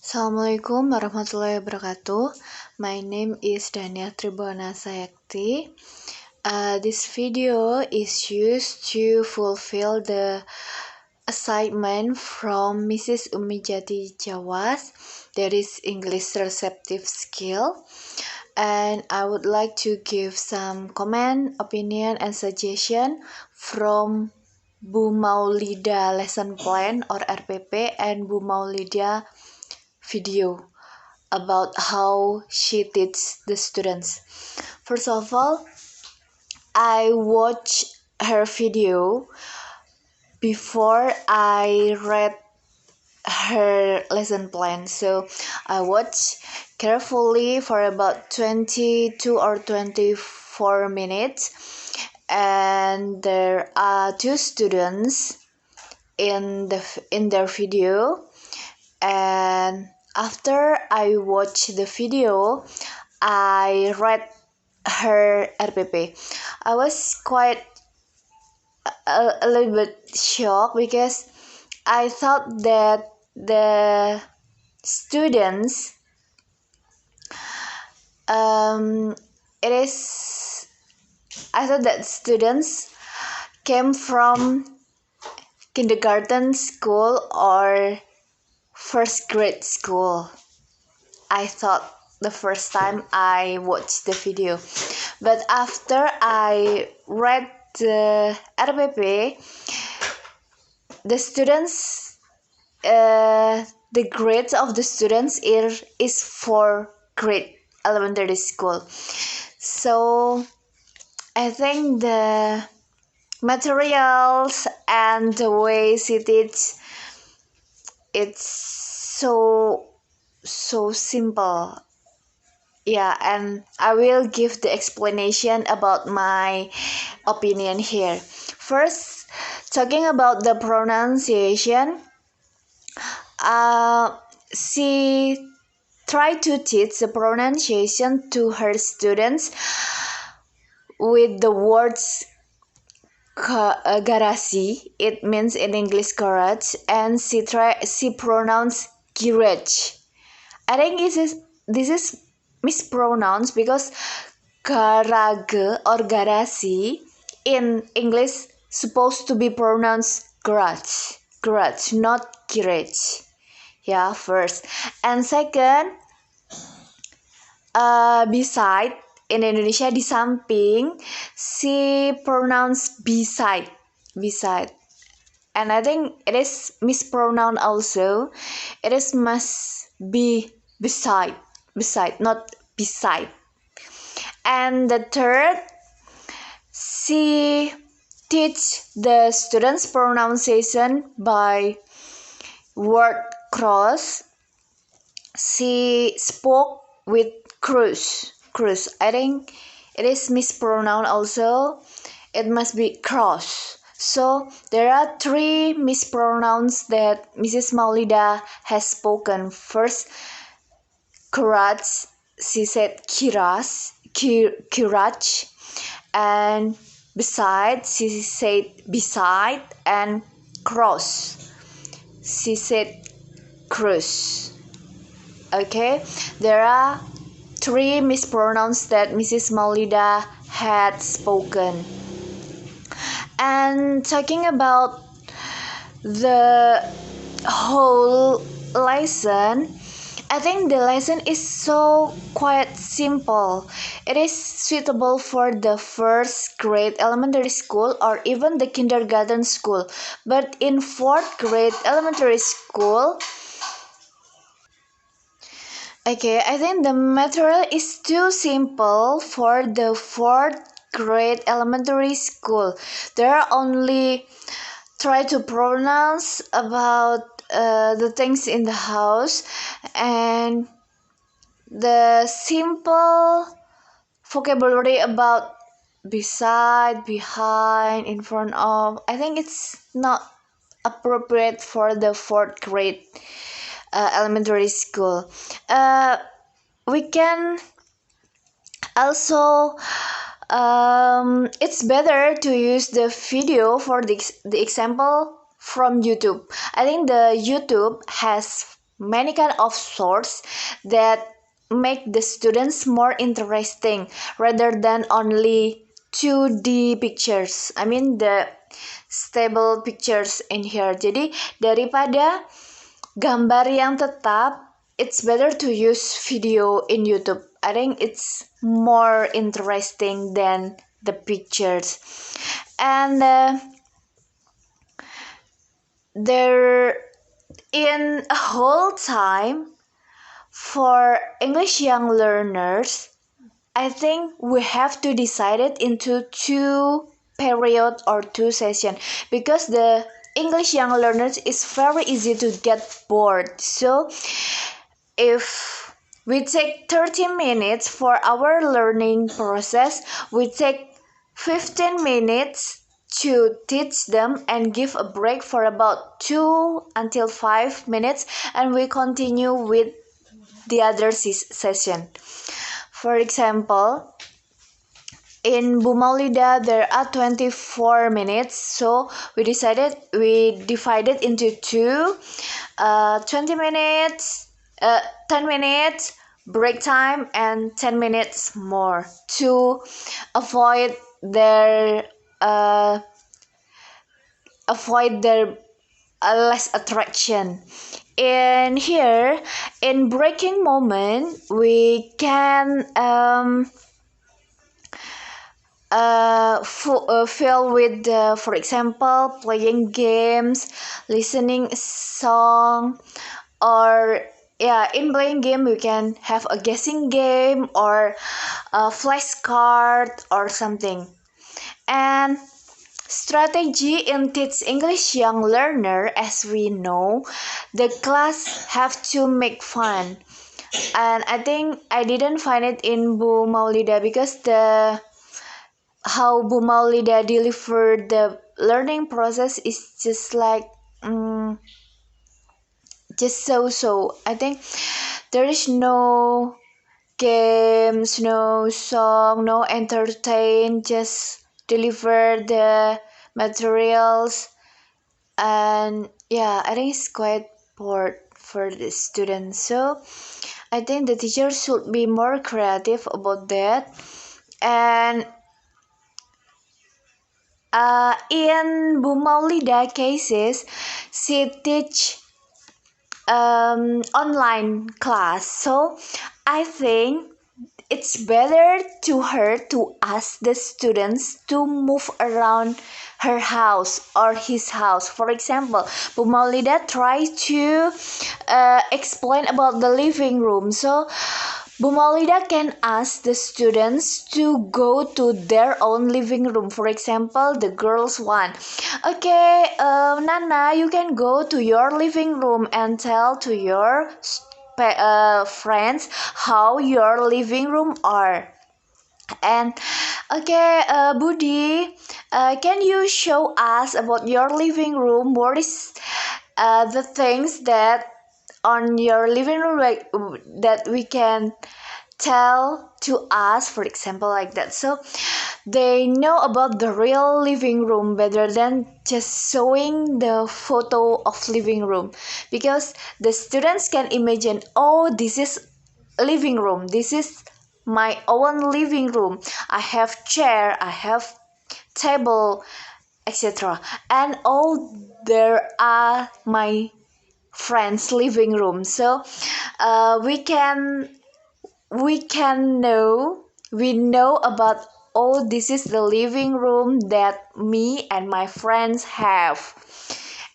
Assalamualaikum warahmatullahi wabarakatuh. My name is Daniar Sayakti. This video is used to fulfill the assignment from mrs.umiati jawas, that is English receptive skill. And I would like to give some comment, opinion, and suggestion from Bu Maulida lesson plan or RPP and Bu Maulida video about how she teaches the students. First of all, I watch her video before I read her lesson plan. So I watch carefully for about 22 or 24 minutes, and there are two students in their video, and after I watch the video, I read her RPP. I was quite a little bit shocked because I thought that the students I thought that students came from kindergarten school or first grade school. I thought the first time I watched the video, but after I read the RPP, the students, the grades of the students is for grade elementary school. So I think the materials and the way she teaches, it's so simple. Yeah, and I will give the explanation about my opinion here. First, talking about the pronunciation, she tried to teach the pronunciation to her students with the words garasi. It means in English garage, and she pronounced garage. I think this is mispronounced because garage or garasi in English supposed to be pronounced garage, not garage. Yeah, first. And second, beside in Indonesia, di samping, she pronounced beside. And I think it is mispronounced also. It is must be beside, not beside. And the third, she teach the students pronunciation by word cross. She spoke with cruise. I think it is mispronounced also. It must be cross. So there are three mispronouns that mrs.maulida has spoken. First, kiraj, she said kiraj, and beside, she said beside, and cross, she said cruise. Okay, there are three mispronouns that mrs.maulida had spoken. And talking about the whole lesson, I think the lesson is so quite simple. It is suitable for the first grade elementary school or even the kindergarten school. But in fourth grade elementary school, okay, I think the material is too simple for the fourth grade elementary school. There are only try to pronounce about the things in the house and the simple vocabulary about beside, behind, in front of. I think it's not appropriate for the fourth grade elementary school. We can also it's better to use the video for the example from YouTube. I think the YouTube has many kind of sorts that make the students more interesting rather than only 2D pictures. I mean the stable pictures in here. Jadi daripada gambar yang tetap, it's better to use video in YouTube. I think it's more interesting than the pictures. And there in a whole time for English young learners, I think we have to decide it into 2 periods or 2 sessions because the English young learners is very easy to get bored. So if we take 30 minutes for our learning process, we take 15 minutes to teach them and give a break for about 2 until 5 minutes, and we continue with the other session. For example, in Bu Maulida there are 24 minutes, so we divided into 20 minutes, 10 minutes break time and 10 minutes more to avoid their less attraction. In here, in breaking moment, we can fill with for example playing games, listening song, or in playing game we can have a guessing game or a flashcard or something. And strategy in Teach English Young Learner, as we know, the class have to make fun. And I think I didn't find it in Bu Maulida because how Bu Maulida delivered the learning process is just like just so. I think there is no games, no song, no entertain, just deliver the materials. And I think it's quite bored for the students. So I think the teacher should be more creative about that. And in Bu Maulida cases, she teach online class. So I think it's better to her to ask the students to move around her house or his house. For example, Bu Maulida tries to explain about the living room. So Bu Maulida can ask the students to go to their own living room. For example, the girls one. Okay, Nana, you can go to your living room and tell to your friends how your living room are. And okay, Budi, can you show us about your living room? What is the things that on your living room that we can tell to us, for example, like that. So they know about the real living room better than just showing the photo of living room, because the students can imagine, oh, this is living room, this is my own living room, I have chair, I have table, etc. And all there are my friends living room. So we know about, oh, this is the living room that me and my friends have,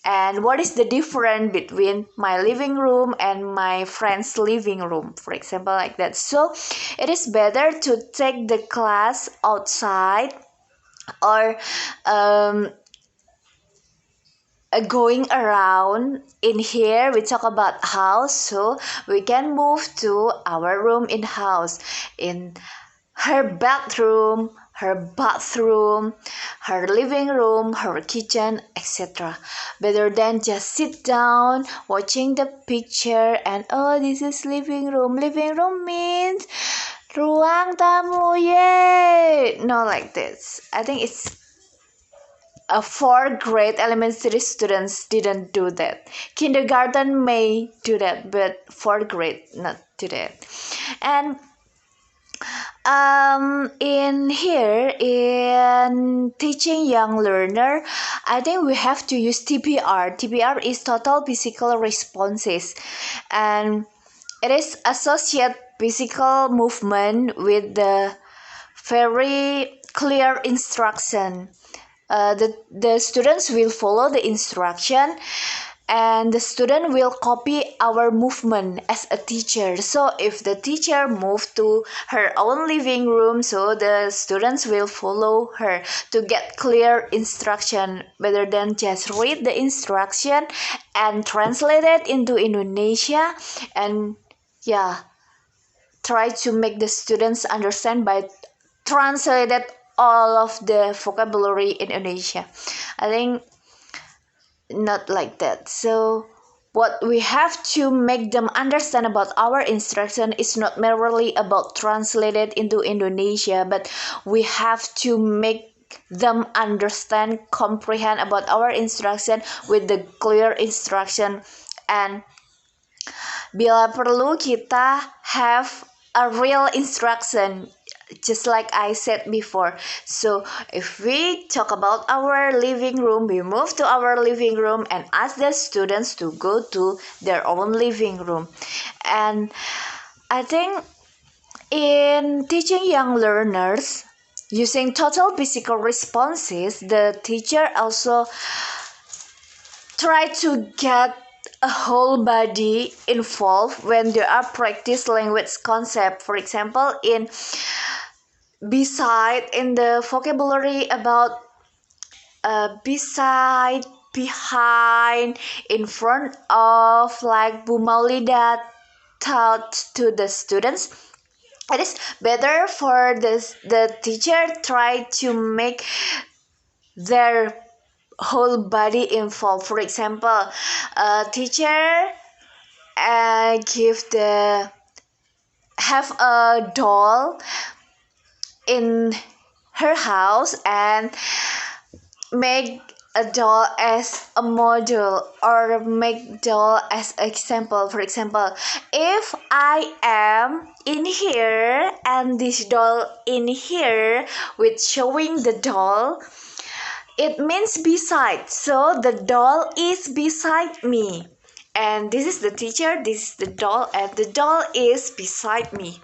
and what is the difference between my living room and my friend's living room, for example, like that. So it is better to take the class outside or going around. In here we talk about house, so we can move to our room in house, in her bathroom, her living room, her kitchen, etc. Better than just sit down watching the picture and, oh, this is living room. Living room means ruang tamu, yay! No, like this. I think it's fourth grade elementary students didn't do that. Kindergarten may do that, but fourth grade not do that. And in here, in teaching young learner, I think we have to use TPR. TPR is total physical responses, and it is associate physical movement with the very clear instruction. The students will follow the instruction, and the student will copy our movement as a teacher. So if the teacher moved to her own living room, so the students will follow her to get clear instruction rather than just read the instruction and translate it into Indonesia and try to make the students understand by translated all of the vocabulary in Indonesia. I think not like that. So what we have to make them understand about our instruction is not merely about translated into Indonesia, but we have to make them understand, comprehend about our instruction with the clear instruction. And bila perlu kita have a real instruction, just like I said before. So if we talk about our living room, we move to our living room and ask the students to go to their own living room. And I think in teaching young learners using total physical responses, the teacher also try to get a whole body involved when they are practice language concept. For example, in the vocabulary about beside, behind, in front of, like Bu Maulida taught to the students, it is better for the teacher try to make their whole body involved. For example, a teacher have a doll in her house and make a doll as a model or make doll as example. For example, if I am in here and this doll in here with showing the doll, it means beside. So the doll is beside me. And this is the teacher, this is the doll, and the doll is beside me.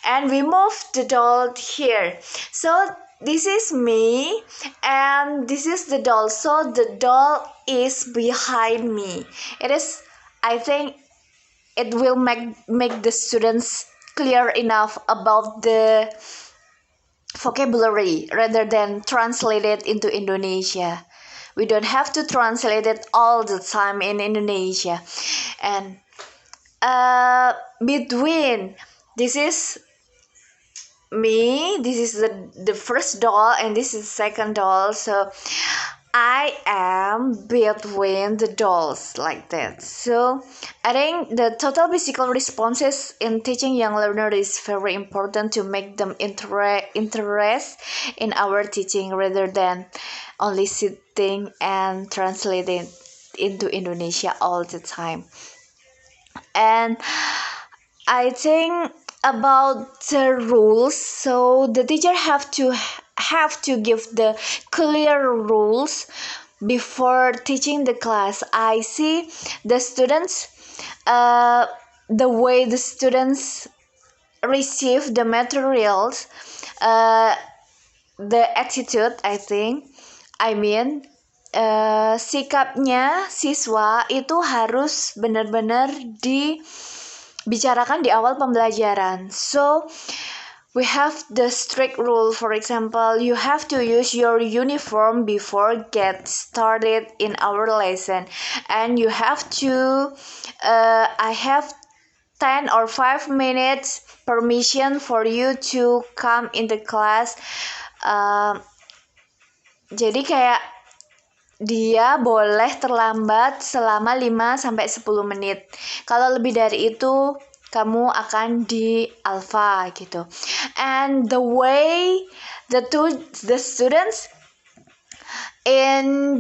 And we move the doll here. So this is me and this is the doll. So the doll is behind me. I think it will make the students clear enough about the vocabulary rather than translate it into Indonesia. We don't have to translate it all the time in Indonesia. And between, this is me, this is the first doll and this is the second doll. So I am between the dolls, like that. So I think the total physical responses in teaching young learners is very important to make them interest in our teaching rather than only sitting and translating into Indonesia all the time. And I think about the rules, so the teacher have to give the clear rules before teaching the class. I see the students, the way the students receive the materials, the attitude, sikapnya siswa itu harus benar-benar dibicarakan di awal pembelajaran. So we have the strict rule. For example, you have to use your uniform before get started in our lesson, and you have to I have 10 or 5 minutes permission for you to come in the class. Jadi kayak dia boleh terlambat selama 5-10 menit. Kalau lebih dari itu, kamu akan di alpha gitu. And the way the students in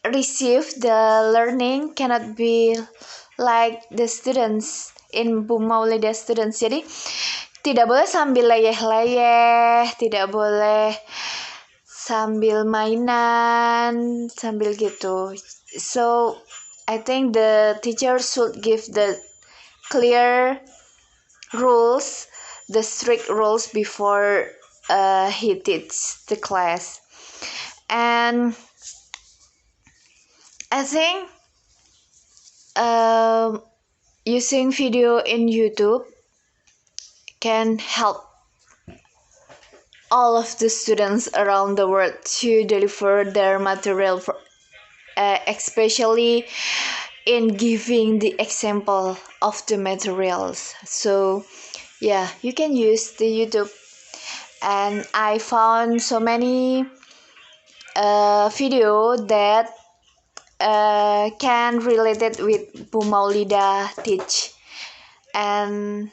receive the learning cannot be like the students in Bu Maulida students. Jadi tidak boleh sambil leyeh-leyeh, tidak boleh sambil mainan, sambil gitu. So I think the teacher should give the clear rules, the strict rules before he teaches the class. And I think using video in YouTube can help all of the students around the world to deliver their material, especially in giving the example of the materials. So yeah, you can use the YouTube, and I found so many video that can relate it with Bu Maulida teach, and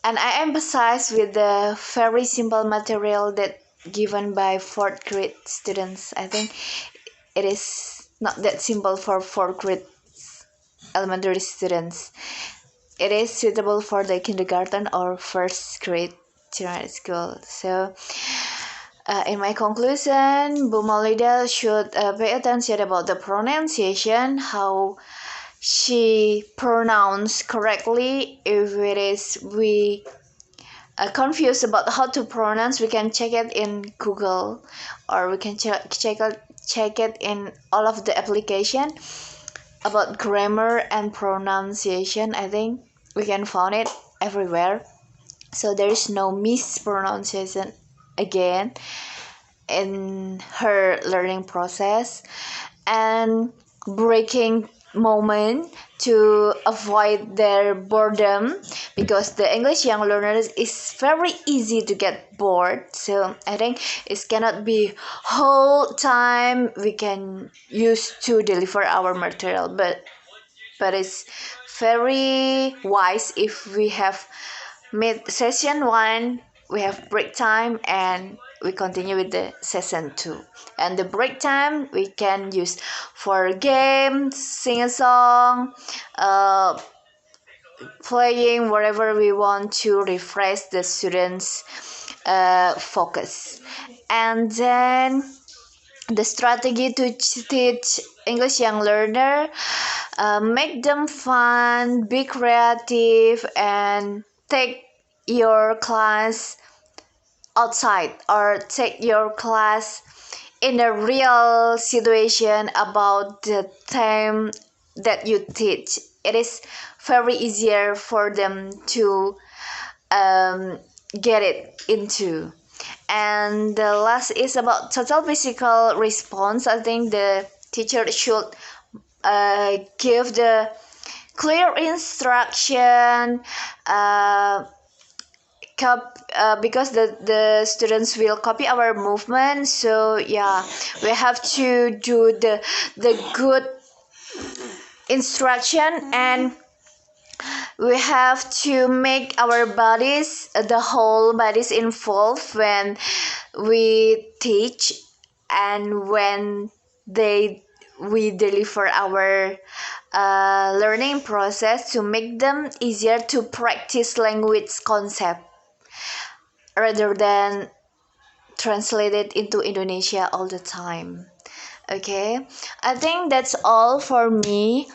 I emphasize with the very simple material that given by 4th grade students. I think it is not that simple for 4th grade elementary students. It is suitable for the kindergarten or 1st grade junior school. So in my conclusion, Bu Maulida should pay attention about the pronunciation, how she pronounce correctly. If it is we confused about how to pronounce, we can check it in Google, or we can check it in all of the application about grammar and pronunciation. I think we can find it everywhere, so there is no mispronunciation again in her learning process. And breaking moment to avoid their boredom, because the English young learners is very easy to get bored. So I think it cannot be whole time we can use to deliver our material, but it's very wise if we have mid session 1, we have break time, and we continue with the session 2. And the break time we can use for games, sing a song, playing, whatever we want to refresh the students' focus. And then the strategy to teach English young learner, make them fun, be creative, and take your class outside, or take your class in a real situation about the theme that you teach. It is very easier for them to get it into. And the last is about total physical response. I think the teacher should give the clear instruction, because the students will copy our movement. So yeah, we have to do the good instruction, and we have to make our bodies, the whole bodies, involved when we teach, and when we deliver our learning process, to make them easier to practice language concept rather than translate it into Indonesia all the time. Okay, I think that's all for me.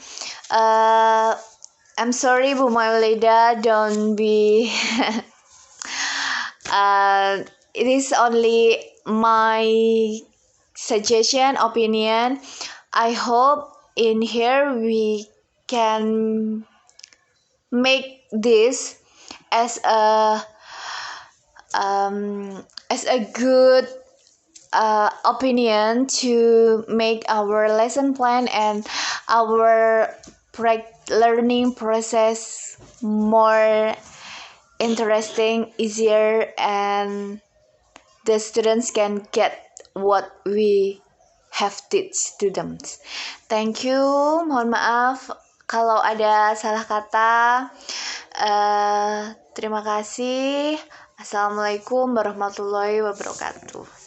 I'm sorry, Bu Maulida, don't be it is only my suggestion, opinion. I hope in here we can make this as a good opinion to make our lesson plan and our learning process more interesting, easier, and the students can get what we have teach to them. Thank you. Mohon maaf kalau ada salah kata. Terima kasih. Assalamualaikum warahmatullahi wabarakatuh.